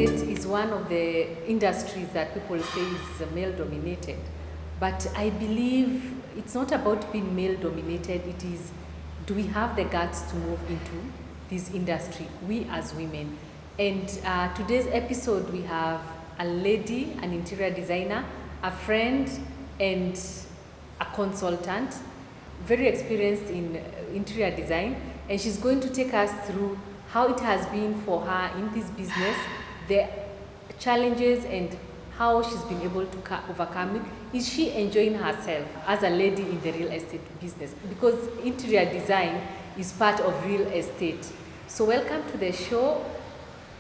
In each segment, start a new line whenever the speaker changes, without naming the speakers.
estate is one of the industries that people say is male dominated, but I believe it's not about being male dominated. It is, do we have the guts to move into this industry, we as women? And today's episode we have a lady, an interior designer, a friend, and a consultant, very experienced in interior design, and she's going to take us through how it has been for her in this business, the challenges, and how she's been able to overcome it. Is she enjoying herself as a lady in the real estate business? Because interior design is part of real estate. So welcome to the show,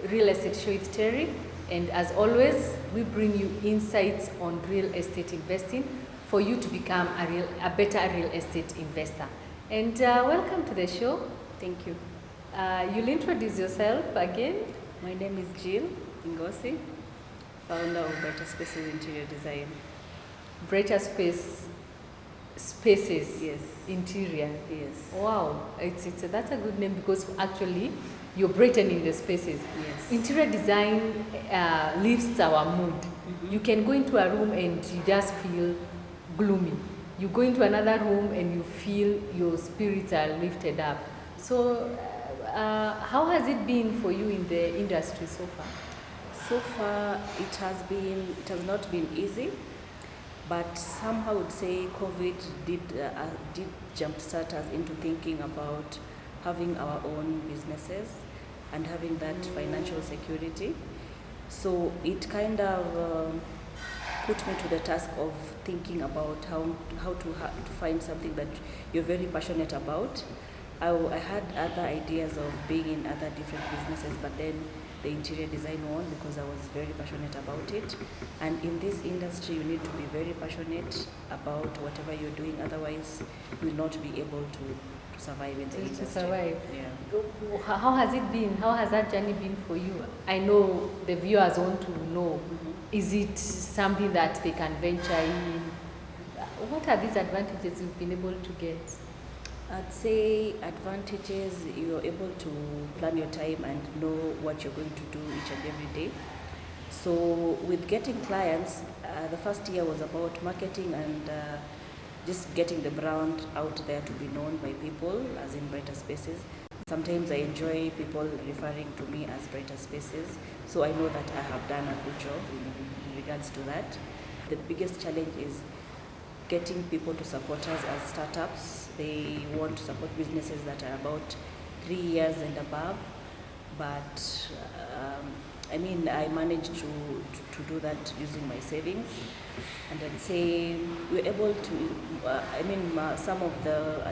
Real Estate Show with Terry. And as always, we bring you insights on real estate investing for you to become a better real estate investor. And welcome to the show.
Thank you.
You'll introduce yourself again.
My name is Gill, founder of Brighter Spaces Interior Design.
Brighter Spaces.
Yes.
Interior.
Yes.
Wow, that's a good name because actually you're brightening the spaces.
Yes.
Interior design lifts our mood.
Mm-hmm.
You can go into a room and you just feel gloomy. You go into another room and you feel your spirits are lifted up. So how has it been for you in the industry so far?
So far, it has not been easy, but somehow I would say COVID did jumpstart us into thinking about having our own businesses and having that financial security. So it kind of put me to the task of thinking about how to find something that you're very passionate about. I had other ideas of being in other different businesses, but then the interior design one, because I was very passionate about it. And in this industry, you need to be very passionate about whatever you're doing, otherwise you will not be able to survive in the industry.
To survive.
Yeah.
How has it been? How has that journey been for you? I know the viewers want to know, is it something that they can venture in? What are these advantages you've been able to get?
I'd say advantages, you're able to plan your time and know what you're going to do each and every day. So with getting clients, the first year was about marketing and just getting the brand out there to be known by people, as in Brighter Spaces. Sometimes I enjoy people referring to me as Brighter Spaces, so I know that I have done a good job in regards to that. The biggest challenge is getting people to support us as startups. They want to support businesses that are about 3 years and above, but I managed to do that using my savings, and I'd say we're able to, some of the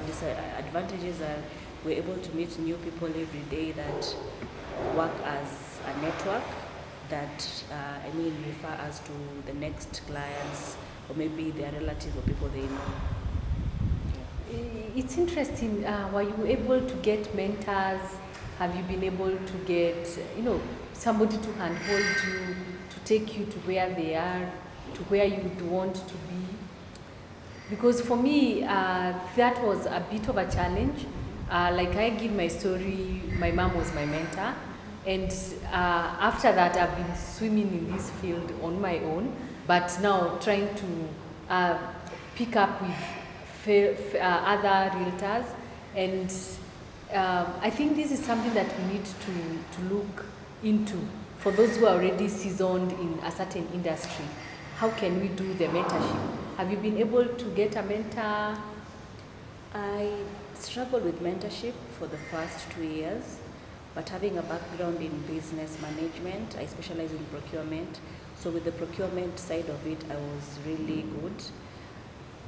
advantages are we're able to meet new people every day that work as a network that, refer us to the next clients, or maybe their relatives or people they know.
It's interesting. Were you able to get mentors? Have you been able to get, somebody to handhold you, to take you to where they are, to where you would want to be? Because for me, that was a bit of a challenge. Like I give my story, my mom was my mentor. And after that, I've been swimming in this field on my own, but now trying to pick up with other realtors, and I think this is something that we need to look into for those who are already seasoned in a certain industry. How can we do the mentorship? Have you been able to get a mentor?
I struggled with mentorship for the first 2 years, but having a background in business management, I specialize in procurement. So with the procurement side of it, I was really good.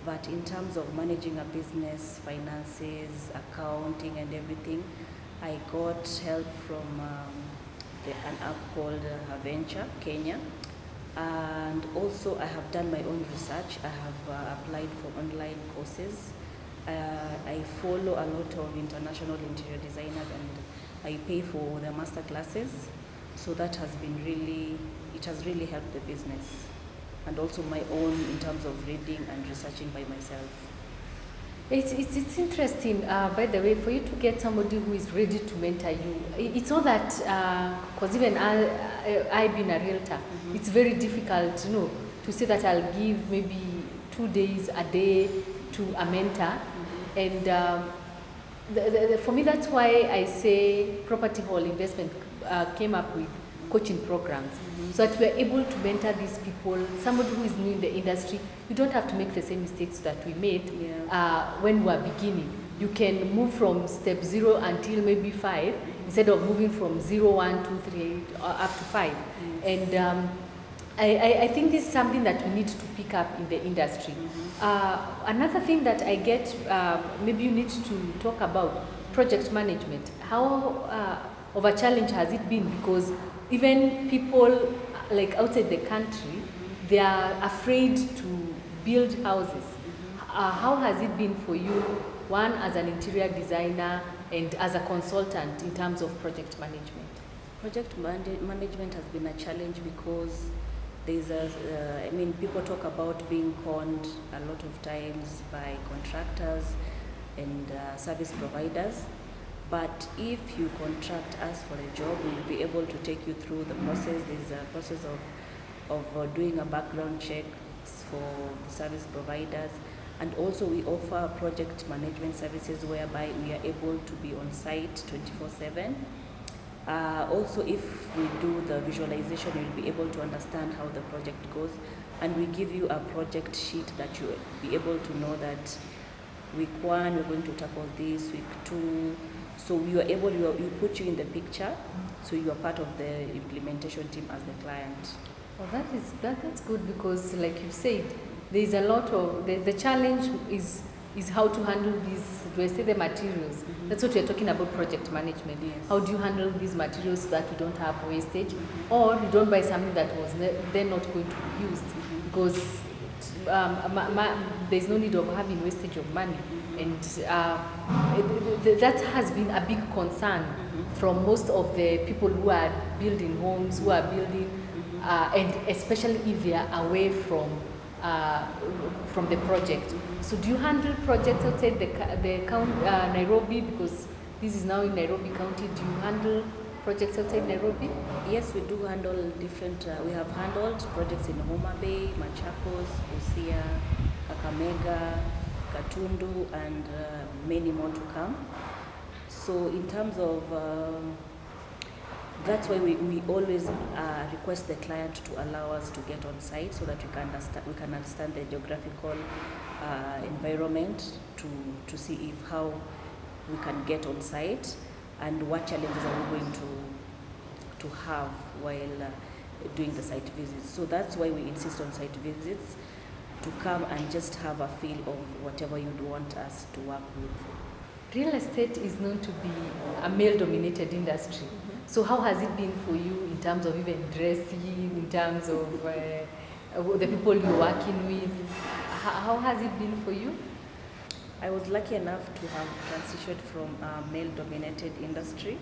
But in terms of managing a business, finances, accounting and everything, I got help from an app called Venture Kenya. And also I have done my own research. I have applied for online courses. I follow a lot of international interior designers and I pay for their master classes. So that has been it has really helped the business. And also my own in terms of reading and researching by myself.
It's interesting, by the way, for you to get somebody who is ready to mentor you. It's not that, because even I being a realtor, it's very difficult, to say that I'll give maybe 2 days a day to a mentor. And for me, that's why I say Property Hall Investment came up with coaching programs, so that we're able to mentor these people. Somebody who is new in the industry, you don't have to make the same mistakes that we made when we were beginning. You can move from step 0 until maybe 5, instead of moving from 0, 1, 2, 3 up to 5. And I think this is something that we need to pick up in the industry. Another thing that I get, maybe you need to talk about project management. How of a challenge has it been? Because even people like outside the country, they are afraid to build houses. How has it been for you, one as an interior designer and as a consultant in terms of project management?
Project management has been a challenge because there's people talk about being conned a lot of times by contractors and service providers. But if you contract us for a job, we'll be able to take you through the process. There's a process of doing a background check for the service providers. And also we offer project management services whereby we are able to be on site 24/7. Also, if we do the visualization, you'll be able to understand how the project goes. And we give you a project sheet that you'll be able to know that week 1, we're going to tackle this, week 2. So we put you in the picture, so you are part of the implementation team as the client.
Well, that's good, because like you said, there is a lot of, the challenge is how to handle these, do I say the materials? That's what we're talking about, project management.
Yes.
How do you handle these materials so that you don't have wastage, or you don't buy something that was then not going to be used, because there's no need of having wastage of money. And that has been a big concern from most of the people who are building homes, who are building, and especially if they are away from the project. So do you handle projects outside the Nairobi, because this is now in Nairobi County? Do you handle projects outside Nairobi?
Yes, we do handle different, we have handled projects in Homa Bay, Machakos, Busia, Kakamega, Gatundu, and many more to come. So in terms of, that's why we always request the client to allow us to get on site, so that we can understand the geographical environment to see how we can get on site and what challenges are we going to have while doing the site visits. So that's why we insist on site visits, to come and just have a feel of whatever you'd want us to work with.
Real estate is known to be a male-dominated industry. So how has it been for you in terms of even dressing, in terms of the people you're working with? How has it been for you?
I was lucky enough to have transitioned from a male-dominated industry.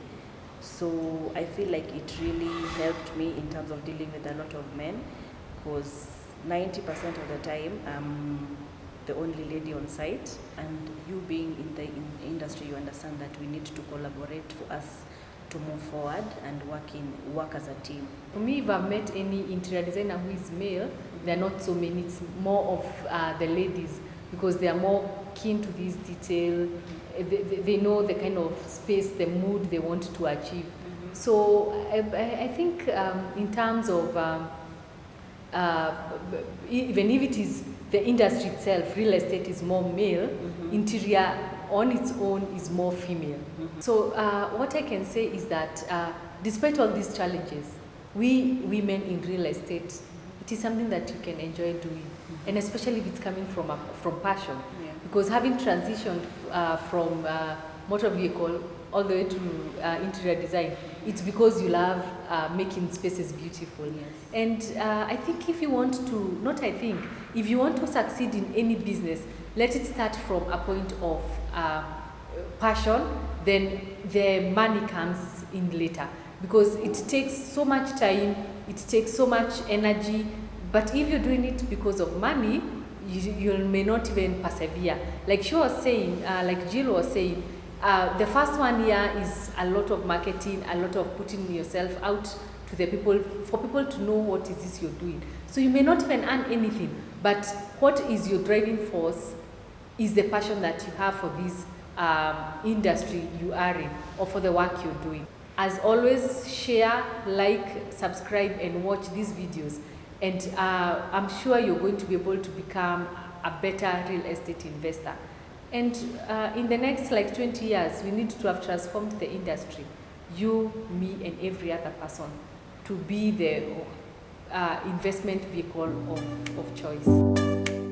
So I feel like it really helped me in terms of dealing with a lot of men, because 90% of the time I'm the only lady on site, and you being in the industry, you understand that we need to collaborate for us to move forward and work as a team.
For me, if I've met any interior designer who is male, there are not so many. It's more of the ladies, because they are more keen to this detail. They know the kind of space, the mood they want to achieve. So I think in terms of even if it is the industry itself, real estate is more male, interior on its own is more female. So what I can say is that despite all these challenges, we women in real estate, it is something that you can enjoy doing, and especially if it's coming from passion. Because having transitioned from motor vehicle all the way to interior design, it's because you love making spaces beautiful. And I think if you want to, if you want to succeed in any business, let it start from a point of passion, then the money comes in later. Because it takes so much time, it takes so much energy, but if you're doing it because of money, you may not even persevere. Like she was saying, like Gill was saying, the first 1 year is a lot of marketing, a lot of putting yourself out to the people, for people to know what is this you're doing. So you may not even earn anything, but what is your driving force is the passion that you have for this industry you are in, or for the work you're doing. As always, share, like, subscribe, and watch these videos. And I'm sure you're going to be able to become a better real estate investor. And in the next like 20 years, we need to have transformed the industry, you, me, and every other person, to be the investment vehicle of choice.